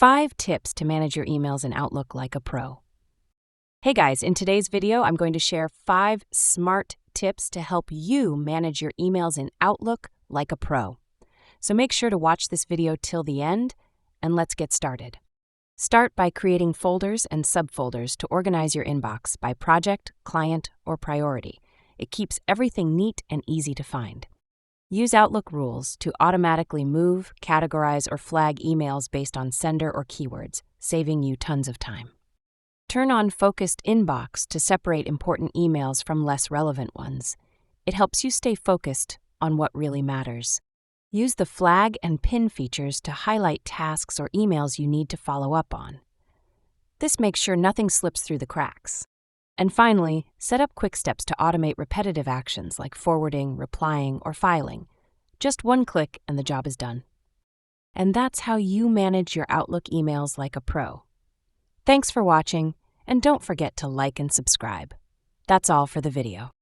5 tips to manage your emails in Outlook like a pro. Hey guys, in today's video, I'm going to share 5 smart tips to help you manage your emails in Outlook like a pro. So make sure to watch this video till the end, and let's get started. Start by creating folders and subfolders to organize your inbox by project, client, or priority. It keeps everything neat and easy to find. Use Outlook rules to automatically move, categorize, or flag emails based on sender or keywords, saving you tons of time. Turn on Focused Inbox to separate important emails from less relevant ones. It helps you stay focused on what really matters. Use the flag and pin features to highlight tasks or emails you need to follow up on. This makes sure nothing slips through the cracks. And finally, set up quick steps to automate repetitive actions like forwarding, replying, or filing. Just one click and the job is done. And that's how you manage your Outlook emails like a pro. Thanks for watching, and don't forget to like and subscribe. That's all for the video.